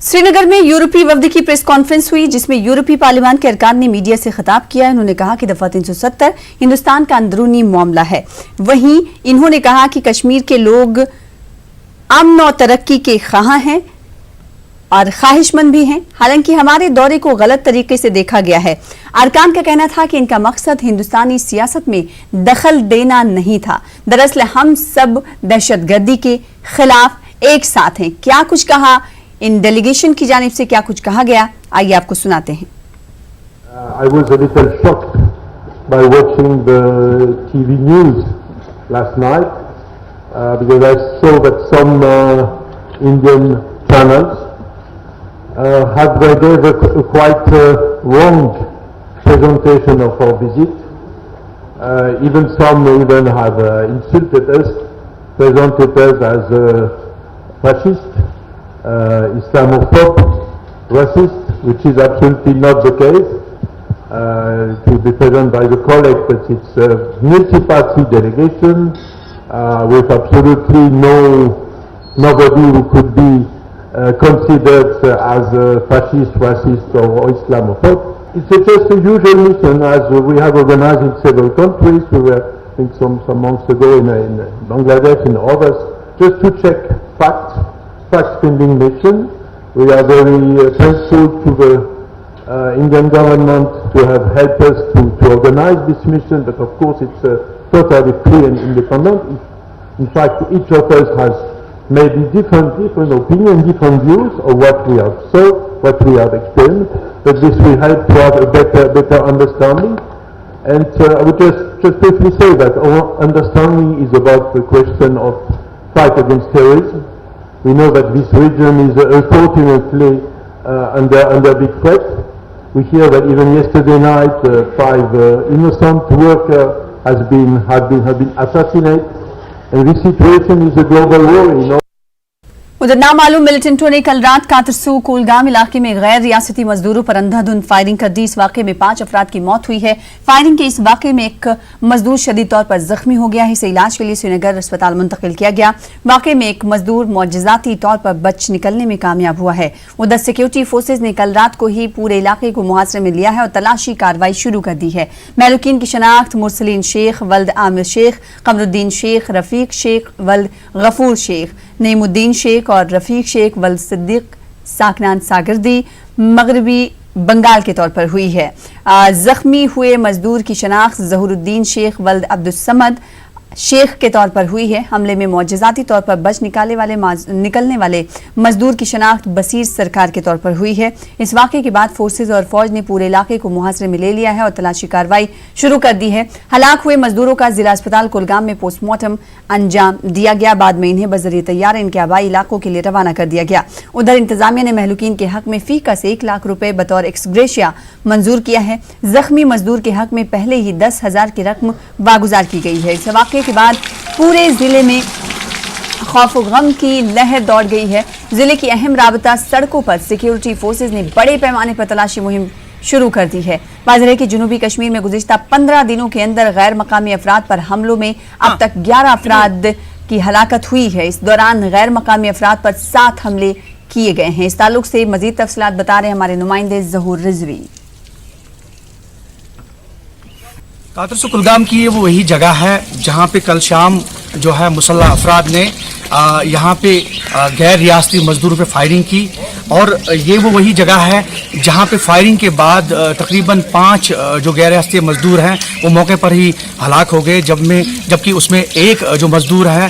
श्रीनगर में यूरोपीय वफद की प्रेस कॉन्फ्रेंस हुई जिसमें यूरोपीय पार्लियामान के अरकान ने मीडिया से खिताब किया। उन्होंने कहा कि दफा 370 हिंदुस्तान का अंदरूनी मामला है। वहीं इन्होंने कहा कि कश्मीर के लोग अमन और तरक्की के ख्वाह हैं और ख्वाहिशमंद भी हैं। हालांकि हमारे दौरे को गलत तरीके से देखा गया है। अरकान का कहना था कि इनका मकसद हिंदुस्तानी सियासत में दखल देना नहीं था। दरअसल हम सब दहशतगर्दी के खिलाफ एक साथ हैं। क्या कुछ कहा इन डेलीगेशन की जानिब से, क्या कुछ कहा गया, आइए आपको सुनाते हैं। I was a little shocked by watching the TV news last night because I saw that some Indian channels gave a quite wrong presentation of our visit. Even some have insulted us, presented us as fascist, Islamophobe, racist, which is absolutely not the case. To be present by the colleague, but it's a multi-party delegation with absolutely nobody who could be considered as a fascist, racist or Islamophobe. It's just a usual mission as we have organized in several countries. We were, I think, some months ago in Bangladesh and others, just to check fact-finding mission. We are very thankful to the Indian government to have helped us to organize this mission, but of course it's totally free and independent. In fact, each of us has maybe different opinions, different views of what we have saw, what we have experienced, but this will help to have a better understanding. And I would just briefly say that our understanding is about the question of fight against terrorism. We know that this region is unfortunately under big threat. We hear that even yesterday night 5 innocent workers have been assassinated, and this situation is a global war. उधर नामालूम मिलिटेंटों ने कल रात कातरसू कोलगाम इलाके में गैर रियासती मजदूरों पर अंधाधुंध फायरिंग कर दी। इस वाकये में 5 अफराद की मौत हुई है। फायरिंग के इस वाकये में एक मजदूर शदीद तौर पर जख्मी हो गया है। इसे इलाज के लिए श्रीनगर अस्पताल मुंतकिल किया गया। वाकये में एक मजदूर मौजज़ाती तौर पर बच निकलने में कामयाब हुआ है। उधर सिक्योरिटी फोर्सेज ने कल रात को ही पूरे इलाके को मुहासरे में लिया है और तलाशी कार्रवाई शुरू कर दी है। महलूकीन की शनाख्त मुरसलीन शेख वल्द आमिर शेख, कमरुद्दीन शेख, रफीक शेख वल्द गफूर शेख, नईमुद्दीन शेख और रफीक शेख वल्द सिद्दीक साकनान सागरदी मगरबी बंगाल के तौर पर हुई है। जख्मी हुए मजदूर की शनाख्त जहूरुद्दीन शेख वल्द अब्दुस्समद शेख के तौर पर हुई है। हमले में मौजज़ाती तौर पर बच निकलने वाले मजदूर की शनाख्त बसीर सरकार के तौर पर हुई है। इस वाक़े के बाद फोर्सेज और फौज ने पूरे इलाके को मुहासरे में ले लिया है और तलाशी कार्रवाई शुरू कर दी है। हलाक हुए मजदूरों का जिला अस्पताल कुलगाम में पोस्टमार्टम अंजाम दिया गया। बाद में इन्हें बजरिए तैयार इनके आबाई इलाकों के लिए रवाना कर दिया गया। उधर इंतजामिया ने महलूकीन के हक में फी कस 1 लाख रुपए बतौर एक्सग्रेशिया मंजूर किया है। जख्मी मजदूर के हक में पहले ही 10,000 की रकम वागुजार की गई है। इस वाक़े के बाद पूरे जिले में खौफ व गम की लहर दौड़ गई है। जिले की अहम राबता सड़कों पर सिक्योरिटी फोर्सेज ने बड़े पैमाने पर तलाशी मुहिम शुरू कर दी है। बाजरे के जनूबी कश्मीर में गुज़िश्ता 15 दिनों के अंदर गैर मकामी अफराद पर हमलों में अब तक 11 अफराद की हलाकत हुई है। इस दौरान गैर मकामी अफराद पर 7 हमले किए गए हैं। इस ताल्लुक से मजीद तफसीलात बता रहे हैं हमारे नुमाइंदे जहूर रिजवी। कातरसू कुलगाम की ये वही जगह है जहाँ पे कल शाम जो है मुसल्लह अफराद ने यहाँ पे गैर रियासती मजदूरों पे फायरिंग की और ये वही जगह है जहाँ पे फायरिंग के बाद तकरीबन 5 जो गैर रियासती मजदूर हैं वो मौके पर ही हलाक हो गए, जबकि उसमें एक जो मजदूर है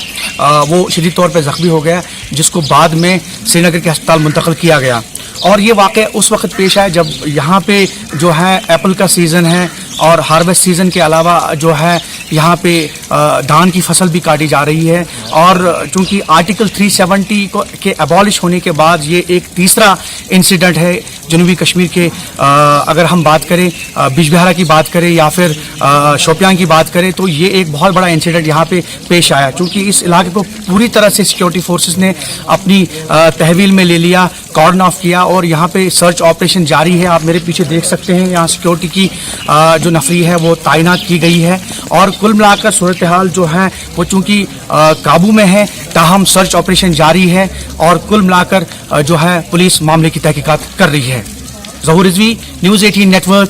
वो शदीद तौर पे ज़ख्मी हो गया, जिसको बाद में श्रीनगर के अस्पताल मुंतकिल किया गया। और ये वाक़या उस वक्त पेश आया जब यहाँ पे जो है एप्पल का सीज़न है और हार्वेस्ट सीज़न के अलावा जो है यहाँ पे धान की फसल भी काटी जा रही है। और चूँकि आर्टिकल 370 के अबॉलिश होने के बाद ये एक तीसरा इंसिडेंट है जनूबी कश्मीर के। अगर हम बात करें बिजबिहारा की बात करें या फिर शोपियां की बात करें तो ये एक बहुत बड़ा इंसिडेंट यहाँ पे पेश आया। चूँकि इस इलाके को पूरी तरह से सिक्योरिटी फोर्सेस ने अपनी तहवील में ले लिया, कॉर्डन ऑफ किया और यहाँ पे सर्च ऑपरेशन जारी है। आप मेरे पीछे देख सकते हैं यहाँ सिक्योरिटी की जो जो नफरी है वो तैनात की गई है और कुल मिलाकर सूरत हाल जो है वो चूंकि काबू में है, ताहम सर्च ऑपरेशन जारी है और कुल मिलाकर जो है पुलिस मामले की तहकीकात कर रही है। ज़हूर रिजवी, न्यूज़ 18 नेटवर्क,